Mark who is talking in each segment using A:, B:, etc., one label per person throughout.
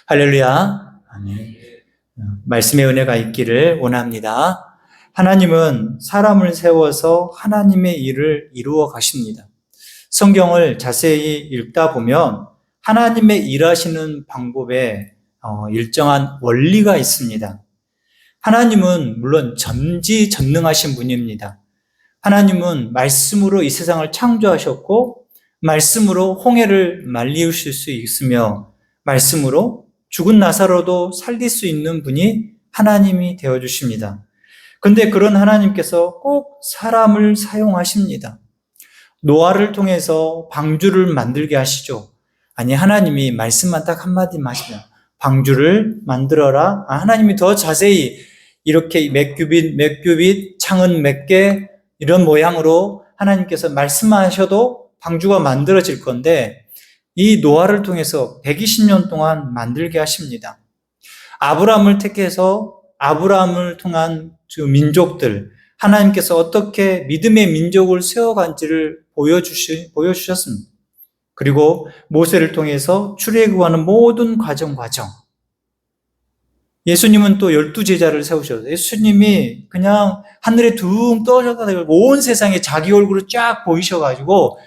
A: 할렐루야. 아멘. 말씀의 은혜가 있기를 원합니다. 하나님은 사람을 세워서 하나님의 일을 이루어 가십니다. 성경을 자세히 읽다 보면 하나님의 일하시는 방법에 일정한 원리가 있습니다. 하나님은 물론 전지전능하신 분입니다. 하나님은 말씀으로 이 세상을 창조하셨고 말씀으로 홍해를 말리우실 수 있으며 말씀으로 죽은 나사로도 살릴 수 있는 분이 하나님이 되어주십니다. 그런데 그런 하나님께서 꼭 사람을 사용하십니다. 노아를 통해서 방주를 만들게 하시죠. 아니, 하나님이 말씀만 딱 한마디만 하시면 방주를 만들어라. 하나님이 더 자세히 이렇게 몇 규빗, 창은 몇 개, 이런 모양으로 하나님께서 말씀만 하셔도 방주가 만들어질 건데 이 노아를 통해서 120년 동안 만들게 하십니다. 아브라함을 택해서 아브라함을 통한 민족들, 하나님께서 어떻게 믿음의 민족을 세워간지를 보여주셨습니다. 그리고 모세를 통해서 출애굽하는 모든 과정. 예수님은 또 12제자를 세우셨어요. 예수님이 그냥 하늘에 둥 떠오르다가 온 세상에 자기 얼굴을 쫙 보이셔가지고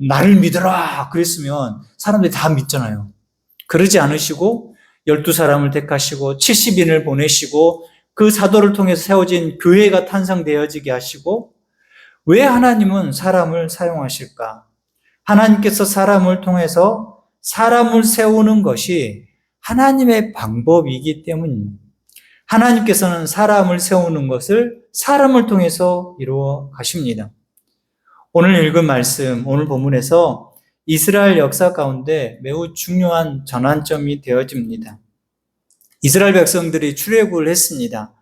A: 나를 믿어라 그랬으면 사람들이 다 믿잖아요. 그러지 않으시고 12사람을 택하시고 70인을 보내시고 그 사도를 통해서 세워진 교회가 탄생되어지게 하시고 왜 하나님은 사람을 사용하실까? 하나님께서 사람을 통해서 사람을 세우는 것이 하나님의 방법이기 때문입니다. 하나님께서는 사람을 세우는 것을 사람을 통해서 이루어 가십니다. 오늘 읽은 말씀, 오늘 본문에서 이스라엘 역사 가운데 매우 중요한 전환점이 되어집니다. 이스라엘 백성들이 출애굽을 했습니다.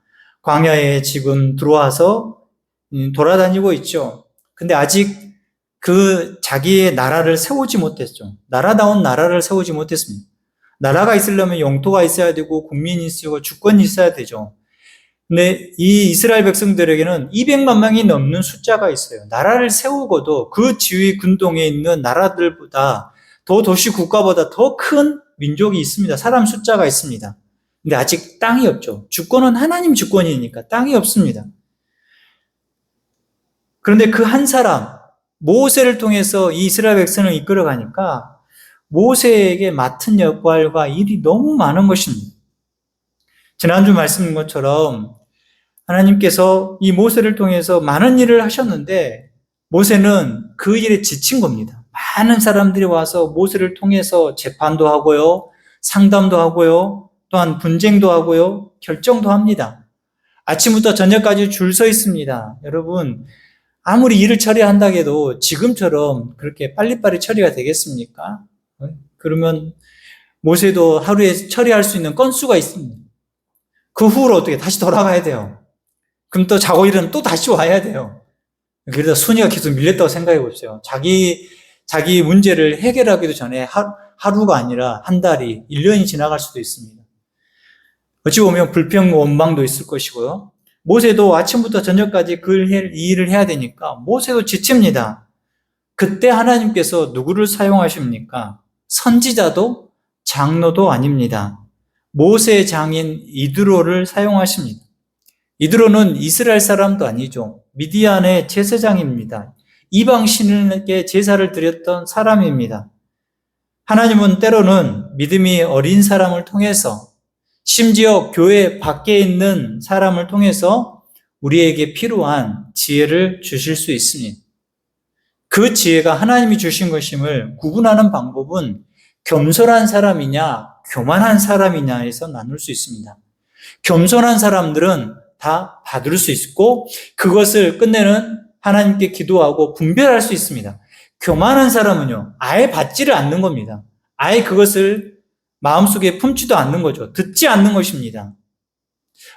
A: 광야에 지금 들어와서 돌아다니고 있죠. 근데 아직 그 자기의 나라를 세우지 못했죠. 나라다운 나라를 세우지 못했습니다. 나라가 있으려면 영토가 있어야 되고 국민이 있고 주권이 있어야 되죠. 근데 이 이스라엘 백성들에게는 200만 명이 넘는 숫자가 있어요. 나라를 세우고도 그 지위 근동에 있는 나라들보다 더 도시 국가보다 더 큰 민족이 있습니다. 사람 숫자가 있습니다. 근데 아직 땅이 없죠. 주권은 하나님 주권이니까 땅이 없습니다. 그런데 그 한 사람, 모세를 통해서 이 이스라엘 백성을 이끌어가니까 모세에게 맡은 역할과 일이 너무 많은 것입니다. 지난주 말씀인 것처럼 하나님께서 이 모세를 통해서 많은 일을 하셨는데 모세는 그 일에 지친 겁니다. 많은 사람들이 와서 모세를 통해서 재판도 하고요, 상담도 하고요, 또한 분쟁도 하고요, 결정도 합니다. 아침부터 저녁까지 줄 서 있습니다. 여러분, 아무리 일을 처리한다 해도 지금처럼 그렇게 빨리빨리 처리가 되겠습니까? 그러면 모세도 하루에 처리할 수 있는 건수가 있습니다. 그 후로 어떻게 다시 돌아가야 돼요. 그럼 또 자고 일은 또 다시 와야 돼요. 그래서 순위가 계속 밀렸다고 생각해 보세요. 자기 문제를 해결하기도 전에 하루가 아니라 한 달이, 1년이 지나갈 수도 있습니다. 어찌 보면 불평 원망도 있을 것이고요. 모세도 아침부터 저녁까지 이 일을 해야 되니까 모세도 지칩니다. 그때 하나님께서 누구를 사용하십니까? 선지자도 장로도 아닙니다. 모세의 장인 이드로를 사용하십니다. 이드로는 이스라엘 사람도 아니죠. 미디안의 제사장입니다. 이방 신에게 제사를 드렸던 사람입니다. 하나님은 때로는 믿음이 어린 사람을 통해서 심지어 교회 밖에 있는 사람을 통해서 우리에게 필요한 지혜를 주실 수 있습니다. 그 지혜가 하나님이 주신 것임을 구분하는 방법은 겸손한 사람이냐 교만한 사람이냐에서 나눌 수 있습니다. 겸손한 사람들은 다 받을 수 있고 그것을 끝내는 하나님께 기도하고 분별할 수 있습니다. 교만한 사람은요, 아예 받지를 않는 겁니다. 아예 그것을 마음속에 품지도 않는 거죠. 듣지 않는 것입니다.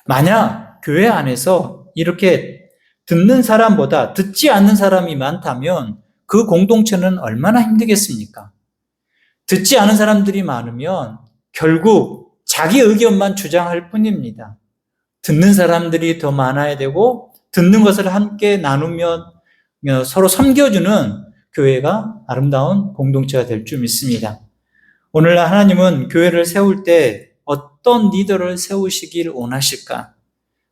A: 만약 교회 안에서 이렇게 듣는 사람보다 듣지 않는 사람이 많다면 그 공동체는 얼마나 힘들겠습니까? 듣지 않은 사람들이 많으면 결국 자기 의견만 주장할 뿐입니다. 듣는 사람들이 더 많아야 되고 듣는 것을 함께 나누며 서로 섬겨주는 교회가 아름다운 공동체가 될 줄 믿습니다. 오늘날 하나님은 교회를 세울 때 어떤 리더를 세우시길 원하실까?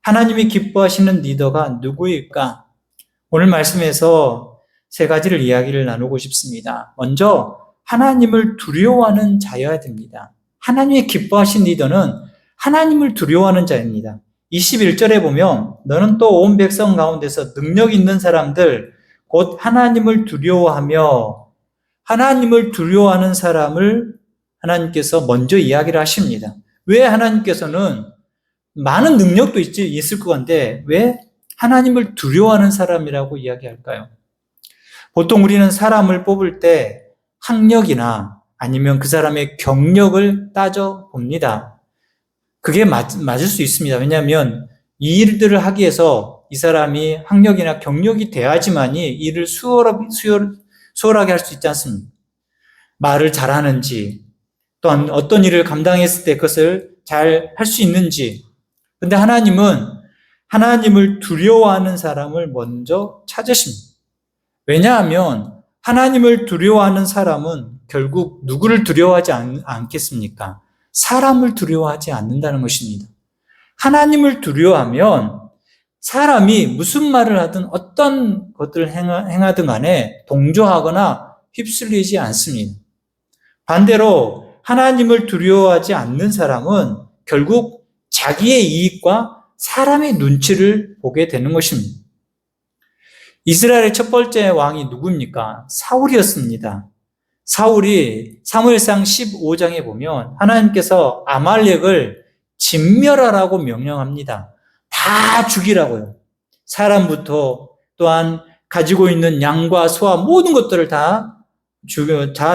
A: 하나님이 기뻐하시는 리더가 누구일까? 오늘 말씀에서 세 가지를 이야기를 나누고 싶습니다. 먼저 하나님을 두려워하는 자여야 됩니다. 하나님이 기뻐하신 리더는 하나님을 두려워하는 자입니다. 21절에 보면 너는 또 온 백성 가운데서 능력 있는 사람들 곧 하나님을 두려워하며, 하나님을 두려워하는 사람을 하나님께서 먼저 이야기를 하십니다. 왜 하나님께서는 많은 능력도 있을 것 같은데 왜 하나님을 두려워하는 사람이라고 이야기할까요? 보통 우리는 사람을 뽑을 때 학력이나 아니면 그 사람의 경력을 따져봅니다. 그게 맞을 수 있습니다. 왜냐하면 이 일들을 하기 위해서 이 사람이 학력이나 경력이 돼야지만이 일을 수월하게 할 수 있지 않습니까? 말을 잘하는지, 또한 어떤 일을 감당했을 때 그것을 잘 할 수 있는지. 근데 하나님은 하나님을 두려워하는 사람을 먼저 찾으십니다. 왜냐하면 하나님을 두려워하는 사람은 결국 누구를 두려워하지 않겠습니까? 사람을 두려워하지 않는다는 것입니다. 하나님을 두려워하면 사람이 무슨 말을 하든 어떤 것들을 행하든 간에 동조하거나 휩쓸리지 않습니다. 반대로 하나님을 두려워하지 않는 사람은 결국 자기의 이익과 사람의 눈치를 보게 되는 것입니다. 이스라엘의 첫 번째 왕이 누굽니까? 사울이었습니다. 사울이 사무엘상 15장에 보면 하나님께서 아말렉을 진멸하라고 명령합니다. 다 죽이라고요. 사람부터 또한 가지고 있는 양과 소와 모든 것들을 다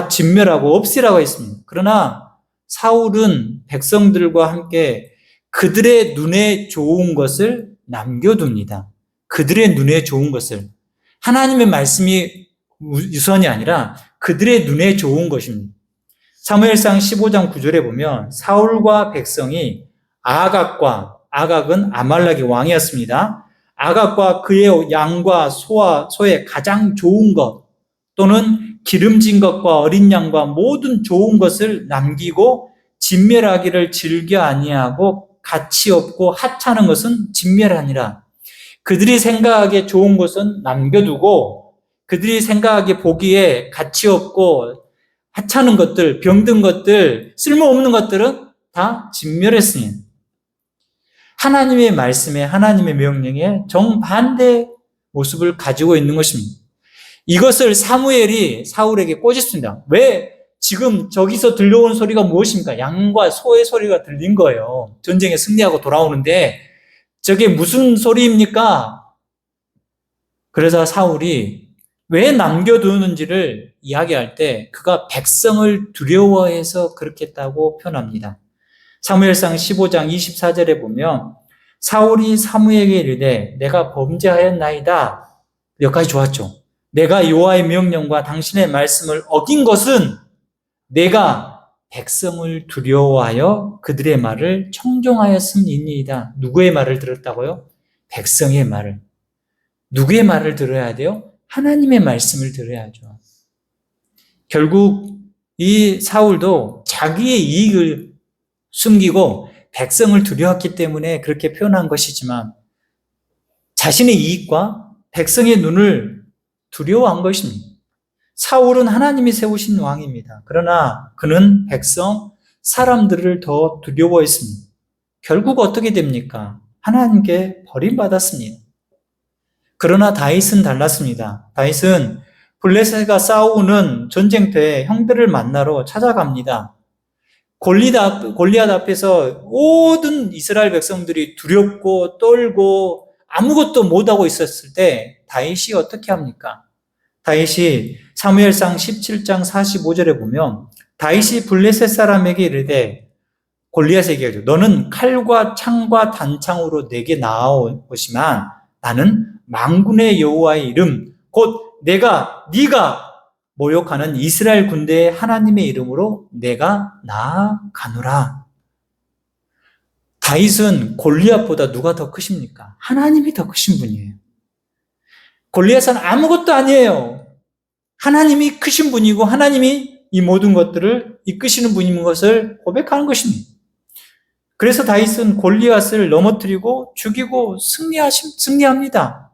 A: 진멸하고 없애라고 했습니다. 그러나 사울은 백성들과 함께 그들의 눈에 좋은 것을 남겨둡니다. 그들의 눈에 좋은 것을. 하나님의 말씀이 우선이 아니라 그들의 눈에 좋은 것입니다. 사무엘상 15장 9절에 보면 사울과 백성이 아각은 아말렉의 왕이었습니다. 아각과 그의 양과 소의 가장 좋은 것 또는 기름진 것과 어린 양과 모든 좋은 것을 남기고 진멸하기를 즐겨 아니하고 가치 없고 하찮은 것은 진멸하니라. 그들이 생각하기에 좋은 것은 남겨두고 그들이 생각하기에 보기에 가치 없고 하찮은 것들, 병든 것들, 쓸모없는 것들은 다 진멸했으니 하나님의 말씀에 하나님의 명령에 정반대 모습을 가지고 있는 것입니다. 이것을 사무엘이 사울에게 꼬집습니다. 왜 지금 저기서 들려오는 소리가 무엇입니까? 양과 소의 소리가 들린 거예요. 전쟁에 승리하고 돌아오는데 저게 무슨 소리입니까? 그래서 사울이 왜 남겨두는지를 이야기할 때 그가 백성을 두려워해서 그렇게 했다고 표현합니다. 사무엘상 15장 24절에 보면 사울이 사무엘에게 이르되 내가 범죄하였나이다. 여기까지 좋았죠. 내가 여호와의 명령과 당신의 말씀을 어긴 것은 내가 백성을 두려워하여 그들의 말을 청종하였음이니이다. 누구의 말을 들었다고요? 백성의 말을. 누구의 말을 들어야 돼요? 하나님의 말씀을 들어야죠. 결국 이 사울도 자기의 이익을 숨기고 백성을 두려웠기 때문에 그렇게 표현한 것이지만 자신의 이익과 백성의 눈을 두려워한 것입니다. 사울은 하나님이 세우신 왕입니다. 그러나 그는 백성, 사람들을 더 두려워했습니다. 결국 어떻게 됩니까? 하나님께 버림받았습니다. 그러나 다윗은 달랐습니다. 다윗은 블레셋과 싸우는 전쟁터에 형들을 만나러 찾아갑니다. 골리앗 앞에서 모든 이스라엘 백성들이 두렵고 떨고 아무것도 못하고 있었을 때 다윗이 어떻게 합니까? 다윗이 사무엘상 17장 45절에 보면 다윗이 블레셋 사람에게 이르되 골리앗에게 이르되 너는 칼과 창과 단창으로 내게 나아오지만 나는 만군의 여호와의 이름 곧 네가 모욕하는 이스라엘 군대의 하나님의 이름으로 내가 나아가노라. 다윗은 골리앗보다 누가 더 크십니까? 하나님이 더 크신 분이에요. 골리앗은 아무것도 아니에요. 하나님이 크신 분이고 하나님이 이 모든 것들을 이끄시는 분인 것을 고백하는 것입니다. 그래서 다윗은 골리앗을 넘어뜨리고 죽이고 승리합니다.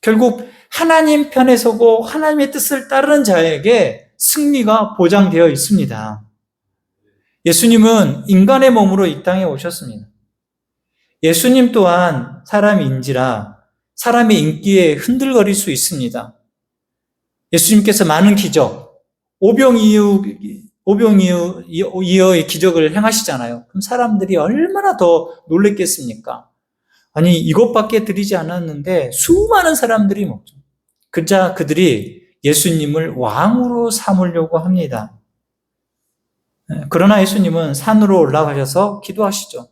A: 결국 하나님 편에 서고 하나님의 뜻을 따르는 자에게 승리가 보장되어 있습니다. 예수님은 인간의 몸으로 이 땅에 오셨습니다. 예수님 또한 사람인지라 사람의 인기에 흔들거릴 수 있습니다. 예수님께서 많은 기적, 오병이어의 기적을 행하시잖아요. 그럼 사람들이 얼마나 더 놀랬겠습니까? 아니, 이것밖에 드리지 않았는데 수많은 사람들이 먹죠. 그들이 예수님을 왕으로 삼으려고 합니다. 그러나 예수님은 산으로 올라가셔서 기도하시죠.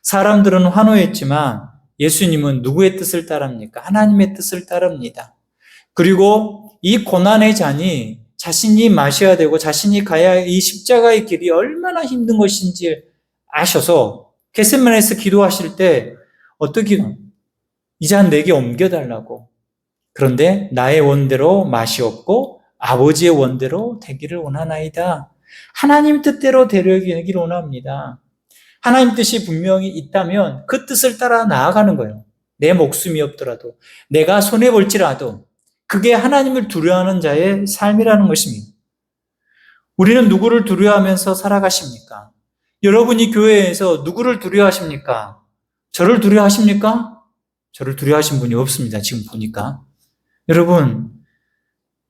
A: 사람들은 환호했지만 예수님은 누구의 뜻을 따릅니까? 하나님의 뜻을 따릅니다. 그리고 이 고난의 잔이 자신이 마셔야 되고 자신이 가야 할 이 십자가의 길이 얼마나 힘든 것인지 아셔서 겟세마네에서 기도하실 때 어떻게 이 잔 내게 옮겨달라고. 그런데 나의 원대로 마시옵고 아버지의 원대로 되기를 원하나이다. 하나님 뜻대로 되기를 원합니다. 하나님 뜻이 분명히 있다면 그 뜻을 따라 나아가는 거예요. 내 목숨이 없더라도, 내가 손해볼지라도 그게 하나님을 두려워하는 자의 삶이라는 것입니다. 우리는 누구를 두려워하면서 살아가십니까? 여러분이 교회에서 누구를 두려워하십니까? 저를 두려워하십니까? 저를 두려워하신 분이 없습니다. 지금 보니까. 여러분,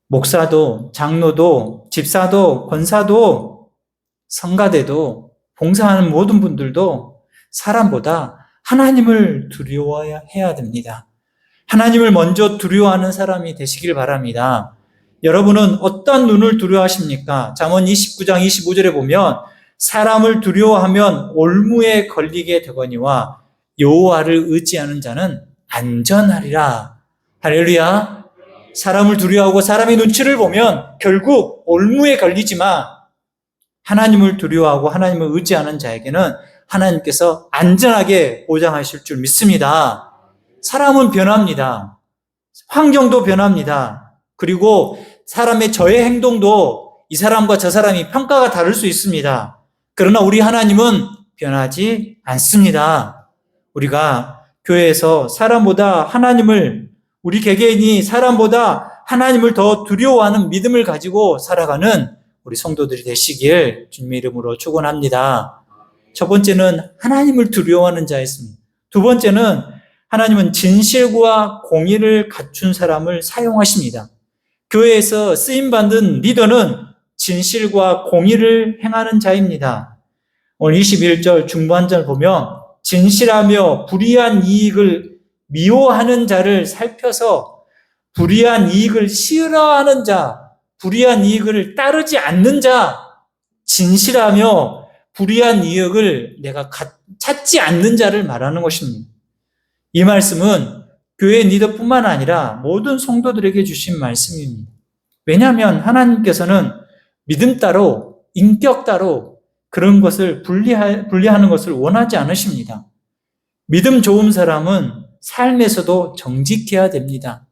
A: 목사도, 장로도, 집사도, 권사도, 성가대도, 봉사하는 모든 분들도 사람보다 하나님을 두려워해야 됩니다. 하나님을 먼저 두려워하는 사람이 되시길 바랍니다. 여러분은 어떤 눈을 두려워하십니까? 잠언 29장 25절에 보면 사람을 두려워하면 올무에 걸리게 되거니와 여호와를 의지하는 자는 안전하리라. 할렐루야. 사람을 두려워하고 사람의 눈치를 보면 결국 올무에 걸리지만 하나님을 두려워하고 하나님을 의지하는 자에게는 하나님께서 안전하게 보장하실 줄 믿습니다. 사람은 변합니다. 환경도 변합니다. 그리고 사람의 저의 행동도 이 사람과 저 사람이 평가가 다를 수 있습니다. 그러나 우리 하나님은 변하지 않습니다. 우리가 교회에서 사람보다 하나님을, 우리 개개인이 사람보다 하나님을 더 두려워하는 믿음을 가지고 살아가는 우리 성도들이 되시길 주님의 이름으로 축원합니다. 첫 번째는 하나님을 두려워하는 자였습니다. 두 번째는 하나님은 진실과 공의를 갖춘 사람을 사용하십니다. 교회에서 쓰임받는 리더는 진실과 공의를 행하는 자입니다. 오늘 21절 중반절 보면 진실하며 불의한 이익을 미워하는 자를 살펴서 불의한 이익을 싫어하는 자, 불의한 이익을 따르지 않는 자, 진실하며 불의한 이익을 내가 찾지 않는 자를 말하는 것입니다. 이 말씀은 교회 리더뿐만 아니라 모든 성도들에게 주신 말씀입니다. 왜냐하면 하나님께서는 믿음 따로 인격 따로 그런 것을 분리하는 것을 원하지 않으십니다. 믿음 좋은 사람은 삶에서도 정직해야 됩니다.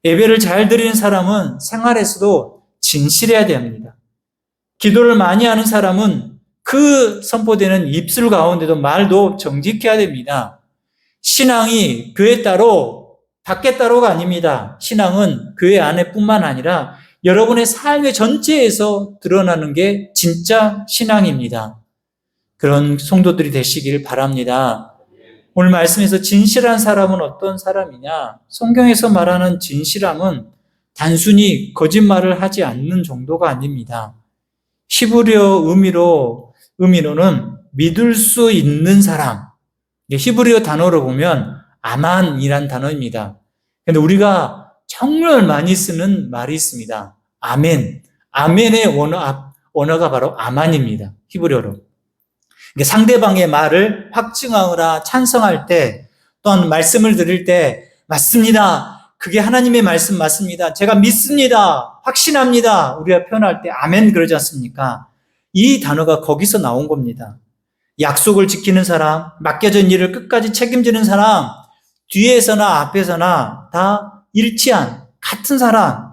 A: 예배를 잘 드리는 사람은 생활에서도 진실해야 됩니다. 기도를 많이 하는 사람은 그 선포되는 입술 가운데도 말도 정직해야 됩니다. 신앙이 교회 따로 밖에 따로가 아닙니다. 신앙은 교회 안에뿐만 아니라 여러분의 삶의 전체에서 드러나는 게 진짜 신앙입니다. 그런 성도들이 되시길 바랍니다. 오늘 말씀에서 진실한 사람은 어떤 사람이냐? 성경에서 말하는 진실함은 단순히 거짓말을 하지 않는 정도가 아닙니다. 히브리어 의미로는 믿을 수 있는 사람. 히브리어 단어로 보면 아만이란 단어입니다. 그런데 우리가 정말 많이 쓰는 말이 있습니다. 아멘. 아멘의 원어가 바로 아만입니다. 히브리어로. 상대방의 말을 확증하거나 찬성할 때 또한 말씀을 들을 때 맞습니다. 그게 하나님의 말씀 맞습니다. 제가 믿습니다. 확신합니다. 우리가 표현할 때 아멘 그러지 않습니까? 이 단어가 거기서 나온 겁니다. 약속을 지키는 사람, 맡겨진 일을 끝까지 책임지는 사람, 뒤에서나 앞에서나 다 일치한 같은 사람,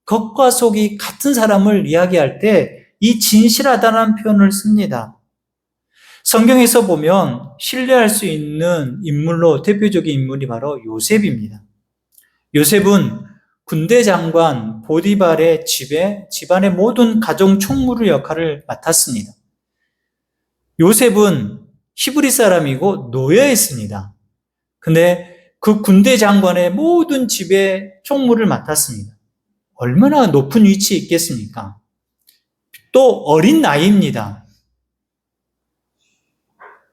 A: 겉과 속이 같은 사람을 이야기할 때 이 진실하다는 표현을 씁니다. 성경에서 보면 신뢰할 수 있는 인물로 대표적인 인물이 바로 요셉입니다. 요셉은 군대 장관 보디발의 집안의 모든 가정 총무를 역할을 맡았습니다. 요셉은 히브리 사람이고 노예였습니다. 근데 그 군대 장관의 모든 집의 총무를 맡았습니다. 얼마나 높은 위치에 있겠습니까? 또 어린 나이입니다.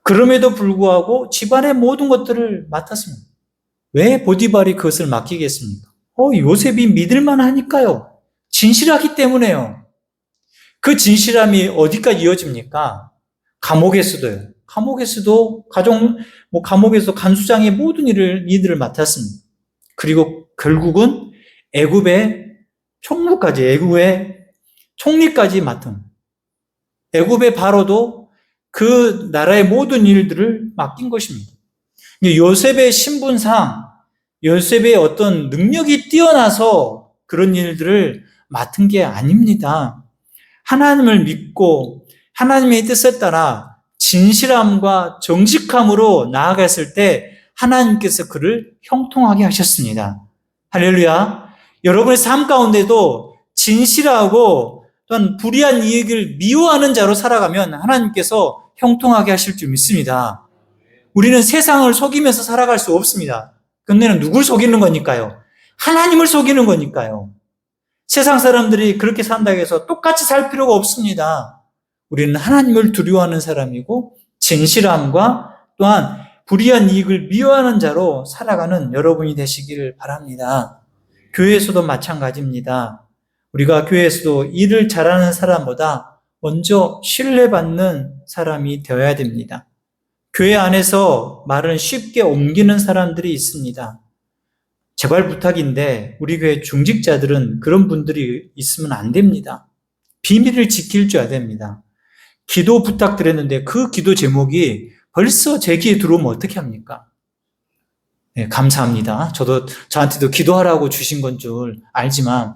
A: 그럼에도 불구하고 집안의 모든 것들을 맡았습니다. 왜 보디발이 그것을 맡기겠습니까? 요셉이 믿을만 하니까요. 진실하기 때문에요. 그 진실함이 어디까지 이어집니까? 감옥에서도요. 감옥에서도 감옥에서 간수장의 모든 일들을 맡았습니다. 그리고 결국은 애굽의 총무까지, 애굽의 총리까지 맡은, 애굽의 바로도 그 나라의 모든 일들을 맡긴 것입니다. 요셉의 신분상, 요셉의 어떤 능력이 뛰어나서 그런 일들을 맡은 게 아닙니다. 하나님을 믿고 하나님의 뜻에 따라 진실함과 정직함으로 나아갔을 때 하나님께서 그를 형통하게 하셨습니다. 할렐루야. 여러분의 삶 가운데도 진실하고 또한 불의한 이익을 미워하는 자로 살아가면 하나님께서 형통하게 하실 줄 믿습니다. 우리는 세상을 속이면서 살아갈 수 없습니다. 근데는 누굴 속이는 거니까요? 하나님을 속이는 거니까요. 세상 사람들이 그렇게 산다고 해서 똑같이 살 필요가 없습니다. 우리는 하나님을 두려워하는 사람이고 진실함과 또한 불의한 이익을 미워하는 자로 살아가는 여러분이 되시기를 바랍니다. 교회에서도 마찬가지입니다. 우리가 교회에서도 일을 잘하는 사람보다 먼저 신뢰받는 사람이 되어야 됩니다. 교회 안에서 말을 쉽게 옮기는 사람들이 있습니다. 제발 부탁인데 우리 교회 중직자들은 그런 분들이 있으면 안 됩니다. 비밀을 지킬 줄 알아야 됩니다. 기도 부탁드렸는데 그 기도 제목이 벌써 제 귀에 들어오면 어떻게 합니까? 네, 감사합니다. 저한테도 기도하라고 주신 건 줄 알지만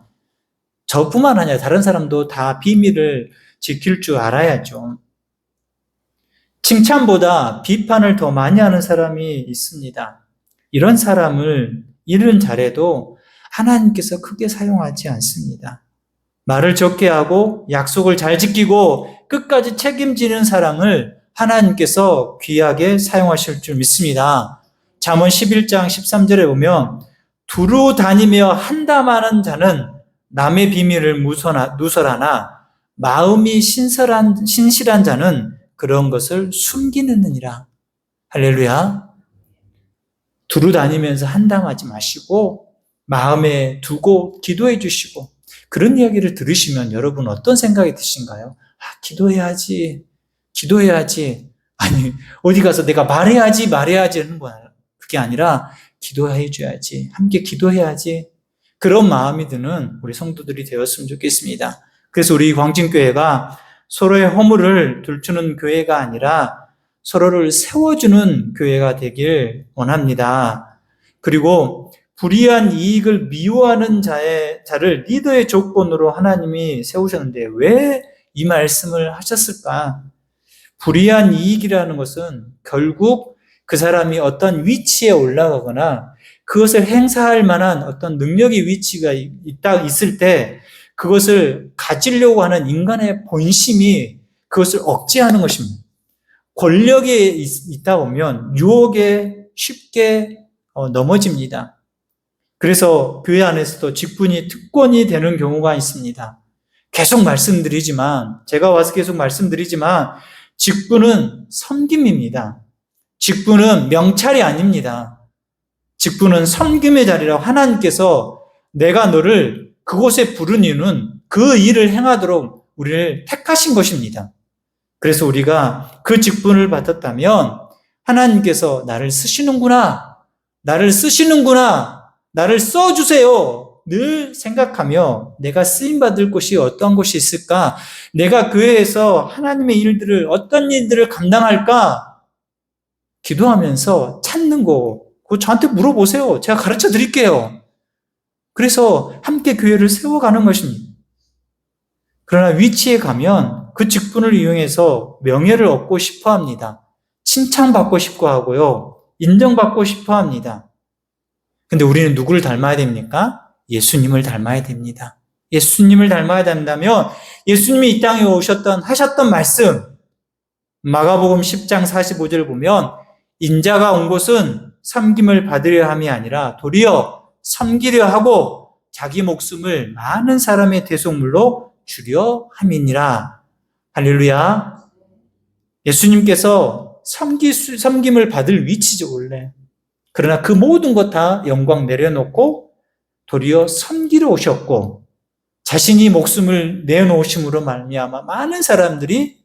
A: 저뿐만 아니라 다른 사람도 다 비밀을 지킬 줄 알아야죠. 칭찬보다 비판을 더 많이 하는 사람이 있습니다. 이런 사람을 일은 잘해도 하나님께서 크게 사용하지 않습니다. 말을 적게 하고 약속을 잘 지키고 끝까지 책임지는 사람을 하나님께서 귀하게 사용하실 줄 믿습니다. 잠언 11장 13절에 보면 두루 다니며 한담하는 자는 남의 비밀을 누설하나 마음이 신실한 자는 그런 것을 숨기느니라. 할렐루야. 두루 다니면서 한담하지 마시고 마음에 두고 기도해 주시고 그런 이야기를 들으시면 여러분 어떤 생각이 드신가요? 기도해야지. 아니 어디 가서 내가 말해야지 하는 거야. 그게 아니라 기도해 줘야지. 함께 기도해야지. 그런 마음이 드는 우리 성도들이 되었으면 좋겠습니다. 그래서 우리 광진교회가 서로의 허물을 들추는 교회가 아니라 서로를 세워주는 교회가 되길 원합니다. 그리고 불의한 이익을 미워하는 자를 리더의 조건으로 하나님이 세우셨는데 왜 이 말씀을 하셨을까? 불의한 이익이라는 것은 결국 그 사람이 어떤 위치에 올라가거나 그것을 행사할 만한 어떤 능력의 위치가 있을 때 그것을 가지려고 하는 인간의 본심이 그것을 억제하는 것입니다. 권력에 있다 보면 유혹에 쉽게 넘어집니다. 그래서 교회 안에서도 직분이 특권이 되는 경우가 있습니다. 제가 와서 계속 말씀드리지만 직분은 섬김입니다. 직분은 명찰이 아닙니다. 직분은 섬김의 자리라고 하나님께서 내가 너를 그곳에 부른 이유는 그 일을 행하도록 우리를 택하신 것입니다. 그래서 우리가 그 직분을 받았다면 하나님께서 나를 쓰시는구나, 나를 써주세요. 늘 생각하며 내가 쓰임받을 곳이 어떤 곳이 있을까? 내가 교회에서 하나님의 일들을 어떤 일들을 감당할까? 기도하면서 찾는 거 그거 저한테 물어보세요. 제가 가르쳐 드릴게요. 그래서 함께 교회를 세워가는 것입니다. 그러나 위치에 가면 그 직분을 이용해서 명예를 얻고 싶어 합니다. 칭찬받고 싶어 하고요. 인정받고 싶어 합니다. 근데 우리는 누구를 닮아야 됩니까? 예수님을 닮아야 됩니다. 예수님을 닮아야 된다면 예수님이 이 땅에 하셨던 말씀, 마가복음 10장 45절을 보면 인자가 온 곳은 섬김을 받으려 함이 아니라 도리어 섬기려 하고 자기 목숨을 많은 사람의 대속물로 주려 함이니라. 할렐루야. 예수님께서 섬김을 받을 위치죠, 원래. 그러나 그 모든 것 다 영광 내려놓고 도리어 섬기러 오셨고 자신이 목숨을 내놓으심으로 말미암아 많은 사람들이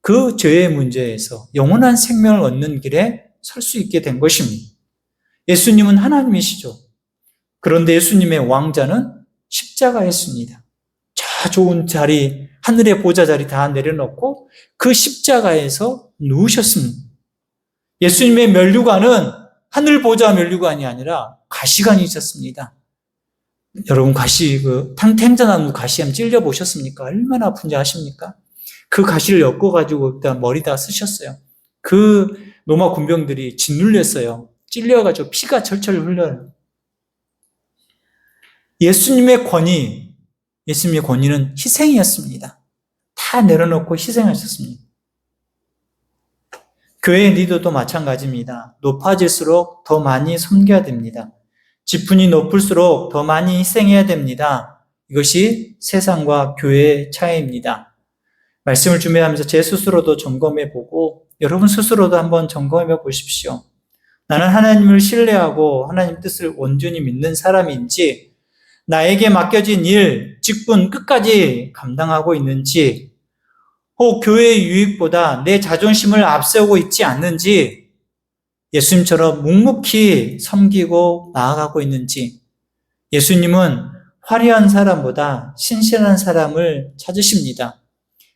A: 그 죄의 문제에서 영원한 생명을 얻는 길에 설 수 있게 된 것입니다. 예수님은 하나님이시죠. 그런데 예수님의 왕자는 십자가였습니다. 저 좋은 자리, 하늘의 보좌 자리 다 내려놓고 그 십자가에서 누우셨습니다. 예수님의 면류관은 하늘 보좌 면류관이 아니라 가시관이 있었습니다. 여러분 탱자나무 가시함 찔려보셨습니까? 얼마나 아픈지 아십니까? 그 가시를 엮어가지고 일단 머리다 쓰셨어요. 그 로마 군병들이 짓눌렸어요. 찔려가지고 피가 철철 흘러요. 예수님의 권위는 희생이었습니다. 다 내려놓고 희생하셨습니다. 교회 리더도 마찬가지입니다. 높아질수록 더 많이 섬겨야 됩니다. 지분이 높을수록 더 많이 희생해야 됩니다. 이것이 세상과 교회의 차이입니다. 말씀을 준비하면서 제 스스로도 점검해보고 여러분 스스로도 한번 점검해 보십시오. 나는 하나님을 신뢰하고 하나님 뜻을 온전히 믿는 사람인지 나에게 맡겨진 일, 직분 끝까지 감당하고 있는지 혹 교회의 유익보다 내 자존심을 앞세우고 있지 않는지 예수님처럼 묵묵히 섬기고 나아가고 있는지 예수님은 화려한 사람보다 신실한 사람을 찾으십니다.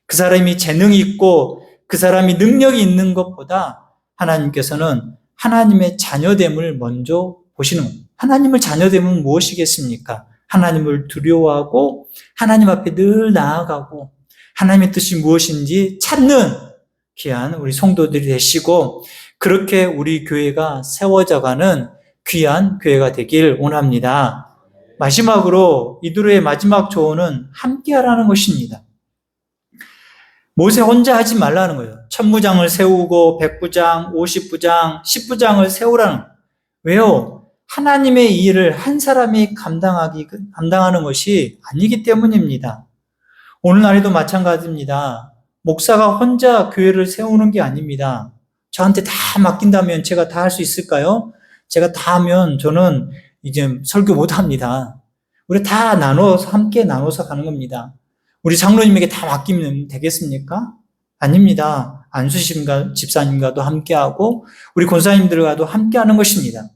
A: 그 사람이 재능이 있고 그 사람이 능력이 있는 것보다 하나님께서는 하나님의 자녀됨을 먼저 보시는 겁니다. 하나님을 자녀됨은 무엇이겠습니까? 하나님을 두려워하고 하나님 앞에 늘 나아가고 하나님의 뜻이 무엇인지 찾는 귀한 우리 성도들이 되시고 그렇게 우리 교회가 세워져가는 귀한 교회가 되길 원합니다. 마지막으로 이들의 마지막 조언은 함께하라는 것입니다. 모세 혼자 하지 말라는 거예요. 천부장을 세우고 백부장, 50부장, 10부장을 세우라는 거예요. 왜요? 하나님의 일을 한 사람이 감당하는 것이 아니기 때문입니다. 오늘날에도 마찬가지입니다. 목사가 혼자 교회를 세우는 게 아닙니다. 저한테 다 맡긴다면 제가 다 할 수 있을까요? 제가 다 하면 저는 이제 설교 못 합니다. 우리 다 함께 나눠서 가는 겁니다. 우리 장로님에게 다 맡기면 되겠습니까? 아닙니다. 안수심과 집사님과도 함께하고 우리 권사님들과도 함께하는 것입니다.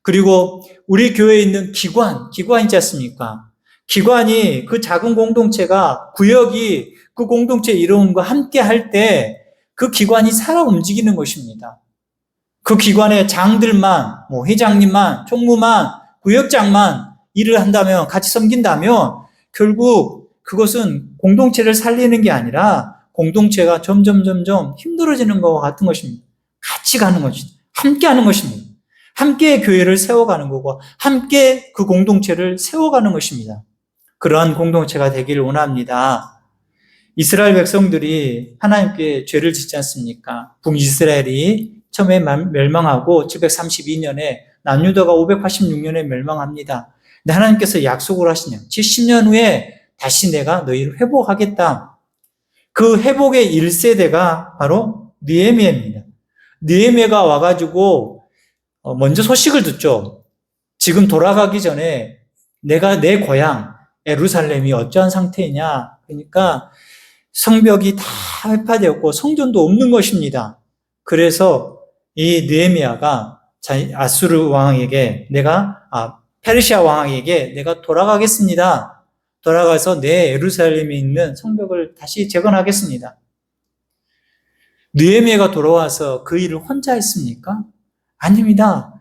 A: 그리고 우리 교회에 있는 기관 있지 않습니까? 기관이 그 작은 공동체가 구역이 그 공동체 이름과 함께 할 때 그 기관이 살아 움직이는 것입니다. 그 기관의 장들만, 회장님만, 총무만, 구역장만 일을 한다면, 같이 섬긴다면 결국 그것은 공동체를 살리는 게 아니라 공동체가 점점 힘들어지는 것과 같은 것입니다. 같이 가는 것입니다. 함께 하는 것입니다. 함께 교회를 세워가는 거고 함께 그 공동체를 세워가는 것입니다. 그러한 공동체가 되기를 원합니다. 이스라엘 백성들이 하나님께 죄를 짓지 않습니까? 북이스라엘이 처음에 멸망하고 732년에 남유다가 586년에 멸망합니다. 근데 하나님께서 약속을 하시냐? 70년 후에 다시 내가 너희를 회복하겠다. 그 회복의 1세대가 바로 느헤미야입니다. 느헤미야가 와가지고 먼저 소식을 듣죠. 지금 돌아가기 전에 내가 내 고향 예루살렘이 어떠한 상태이냐. 그러니까 성벽이 다 회파되었고 성전도 없는 것입니다. 그래서 이 느헤미야가 아수르 왕에게 페르시아 왕에게 내가 돌아가겠습니다. 돌아가서 내 예루살렘에 있는 성벽을 다시 재건하겠습니다. 느헤미야가 돌아와서 그 일을 혼자 했습니까? 아닙니다.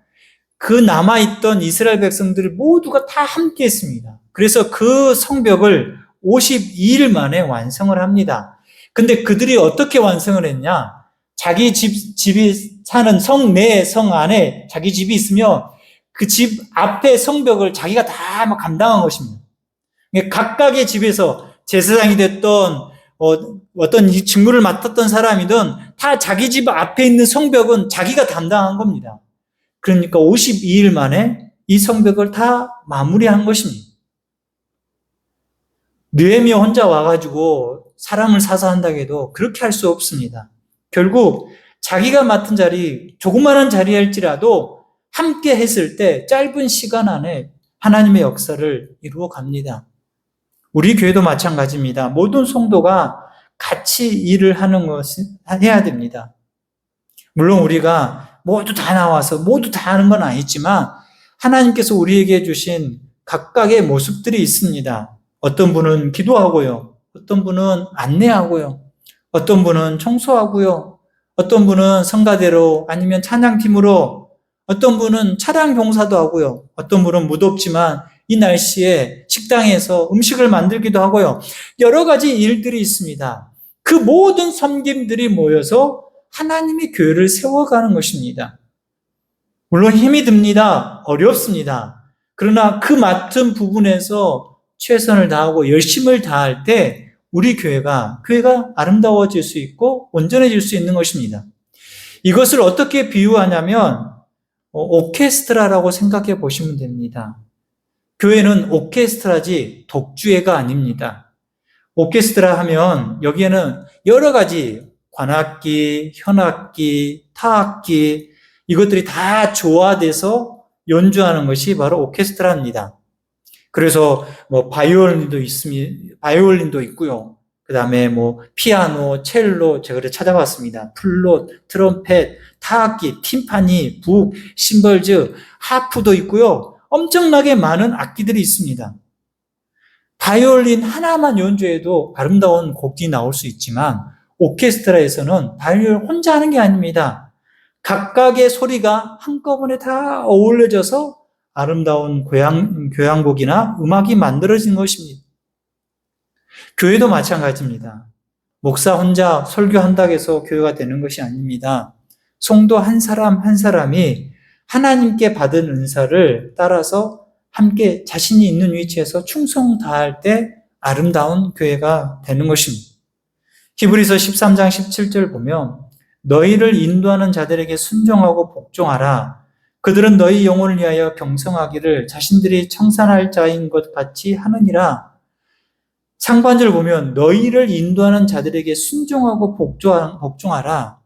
A: 그 남아있던 이스라엘 백성들 모두가 다 함께 했습니다. 그래서 그 성벽을 52일 만에 완성을 합니다. 근데 그들이 어떻게 완성을 했냐? 자기 집이 사는 성 내, 성 안에 자기 집이 있으며 그 집 앞에 성벽을 자기가 다 감당한 것입니다. 각각의 집에서 제사장이 됐던 어떤 직무를 맡았던 사람이든 다 자기 집 앞에 있는 성벽은 자기가 담당한 겁니다. 그러니까 52일 만에 이 성벽을 다 마무리한 것입니다. 느헤미야 혼자 와가지고 사람을 사서 한다고 해도 그렇게 할 수 없습니다. 결국 자기가 맡은 자리, 조그마한 자리일지라도 함께 했을 때 짧은 시간 안에 하나님의 역사를 이루어 갑니다. 우리 교회도 마찬가지입니다. 모든 성도가 같이 일을 하는 것을 해야 됩니다. 물론 우리가 모두 다 나와서 모두 다 하는 건 아니지만 하나님께서 우리에게 주신 각각의 모습들이 있습니다. 어떤 분은 기도하고요. 어떤 분은 안내하고요. 어떤 분은 청소하고요. 어떤 분은 성가대로 아니면 찬양팀으로, 어떤 분은 차량 봉사도 하고요. 어떤 분은 무덥지만 이 날씨에 식당에서 음식을 만들기도 하고요. 여러 가지 일들이 있습니다. 그 모든 섬김들이 모여서 하나님의 교회를 세워가는 것입니다. 물론 힘이 듭니다. 어렵습니다. 그러나 그 맡은 부분에서 최선을 다하고 열심을 다할 때 우리 교회가 아름다워질 수 있고 온전해질 수 있는 것입니다. 이것을 어떻게 비유하냐면 오케스트라라고 생각해 보시면 됩니다. 교회는 오케스트라지 독주회가 아닙니다. 오케스트라 하면 여기에는 여러 가지 관악기, 현악기, 타악기 이것들이 다 조화돼서 연주하는 것이 바로 오케스트라입니다. 그래서 바이올린도 있고요. 그다음에 피아노, 첼로 제가 그래 찾아봤습니다. 플룻, 트럼펫, 타악기, 팀파니, 북, 심벌즈, 하프도 있고요. 엄청나게 많은 악기들이 있습니다. 바이올린 하나만 연주해도 아름다운 곡이 나올 수 있지만 오케스트라에서는 바이올린 혼자 하는 게 아닙니다. 각각의 소리가 한꺼번에 다 어울려져서 아름다운 교향곡이나 음악이 만들어진 것입니다. 교회도 마찬가지입니다. 목사 혼자 설교한다고 해서 교회가 되는 것이 아닙니다. 성도 한 사람 한 사람이 하나님께 받은 은사를 따라서 함께 자신이 있는 위치에서 충성 다할 때 아름다운 교회가 되는 것입니다. 히브리서 13장 17절 보면 너희를 인도하는 자들에게 순종하고 복종하라. 그들은 너희 영혼을 위하여 경성하기를 자신들이 청산할 자인 것 같이 하느니라. 상반절 보면 너희를 인도하는 자들에게 순종하고 복종하라.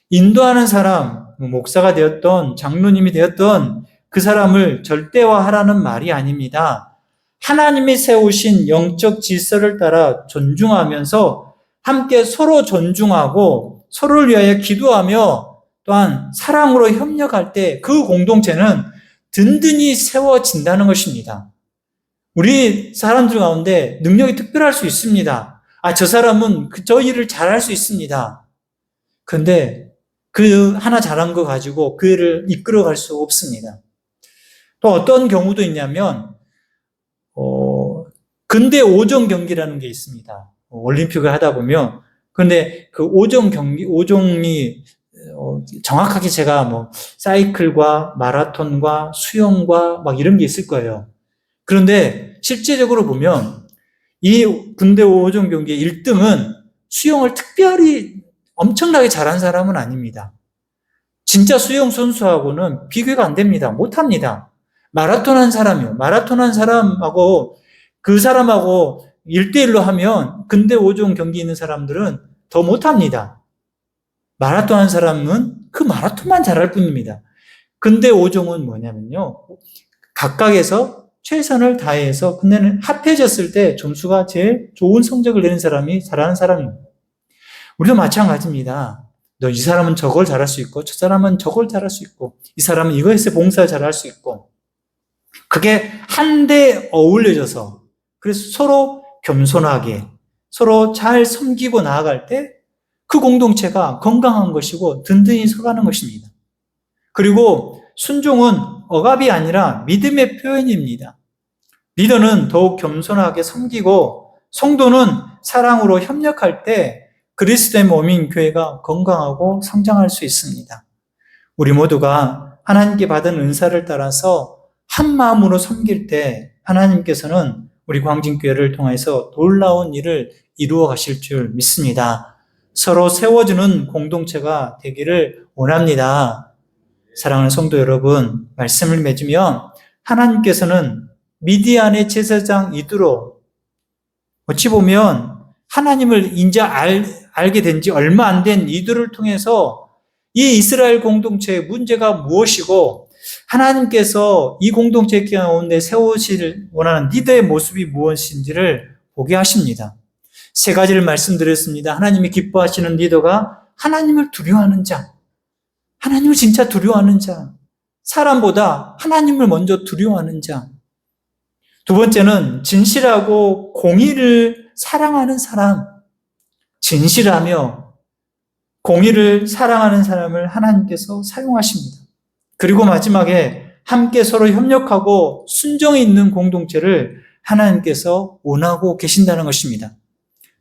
A: 인도하는 사람, 목사가 되었던 장로님이 되었던 그 사람을 절대화하라는 말이 아닙니다. 하나님이 세우신 영적 질서를 따라 존중하면서 함께 서로 존중하고 서로를 위하여 기도하며 또한 사랑으로 협력할 때 그 공동체는 든든히 세워진다는 것입니다. 우리 사람들 가운데 능력이 특별할 수 있습니다. 저 사람은 저 일을 잘할 수 있습니다. 그런데 그 하나 잘한 거 가지고 그 일을 이끌어갈 수 없습니다. 또 어떤 경우도 있냐면 근대 오종 경기라는 게 있습니다. 올림픽을 하다 보면 근데 그 오종이 정확하게 제가 사이클과 마라톤과 수영과 이런 게 있을 거예요. 그런데 실제적으로 보면 이 군대 5종 경기의 1등은 수영을 특별히 엄청나게 잘한 사람은 아닙니다. 진짜 수영 선수하고는 비교가 안 됩니다. 못합니다. 마라톤 한 사람하고 그 사람하고 1대1로 하면 근대 5종 경기 있는 사람들은 더 못합니다. 마라톤 한 사람은 그 마라톤만 잘할 뿐입니다. 근대 5종은 뭐냐면요. 각각에서 최선을 다해서 근데는 합해졌을 때 점수가 제일 좋은 성적을 내는 사람이 잘하는 사람입니다. 우리도 마찬가지입니다. 이 사람은 저걸 잘할 수 있고 저 사람은 저걸 잘할 수 있고 이 사람은 이것에 봉사 잘할 수 있고 그게 한데 어울려져서 그래서 서로 겸손하게 서로 잘 섬기고 나아갈 때 그 공동체가 건강한 것이고 든든히 서가는 것입니다. 그리고 순종은 억압이 아니라 믿음의 표현입니다. 리더는 더욱 겸손하게 섬기고 성도는 사랑으로 협력할 때 그리스도의 몸인 교회가 건강하고 성장할 수 있습니다. 우리 모두가 하나님께 받은 은사를 따라서 한 마음으로 섬길 때 하나님께서는 우리 광진교회를 통해서 놀라운 일을 이루어 가실 줄 믿습니다. 서로 세워주는 공동체가 되기를 원합니다. 사랑하는 성도 여러분, 말씀을 맺으면 하나님께서는 미디안의 제사장 이드로, 어찌 보면 하나님을 이제 알게 된 지 얼마 안 된 이들을 통해서 이 이스라엘 공동체의 문제가 무엇이고 하나님께서 이 공동체 가운데 세우실 원하는 리더의 모습이 무엇인지를 보게 하십니다. 세 가지를 말씀드렸습니다. 하나님이 기뻐하시는 리더가 하나님을 두려워하는 자, 하나님을 진짜 두려워하는 자, 사람보다 하나님을 먼저 두려워하는 자. 두 번째는 진실하고 공의를 사랑하는 사람, 진실하며 공의를 사랑하는 사람을 하나님께서 사용하십니다. 그리고 마지막에 함께 서로 협력하고 순정이 있는 공동체를 하나님께서 원하고 계신다는 것입니다.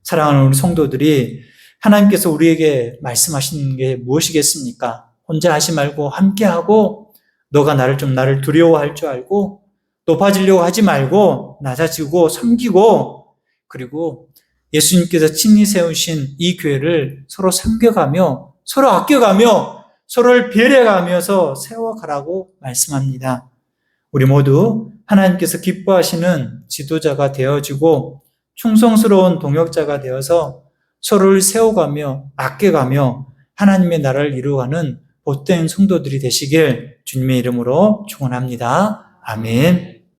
A: 사랑하는 우리 성도들이 하나님께서 우리에게 말씀하시는 게 무엇이겠습니까? 혼자 하지 말고 함께하고 너가 나를 두려워할 줄 알고 높아지려고 하지 말고 낮아지고 섬기고 그리고 예수님께서 친히 세우신 이 교회를 서로 섬겨가며 서로 아껴가며 서로를 배려가면서 세워가라고 말씀합니다. 우리 모두 하나님께서 기뻐하시는 지도자가 되어지고 충성스러운 동역자가 되어서 서로를 세워가며 아껴가며 하나님의 나라를 이루어가는 복된 성도들이 되시길 주님의 이름으로 축원합니다. 아멘.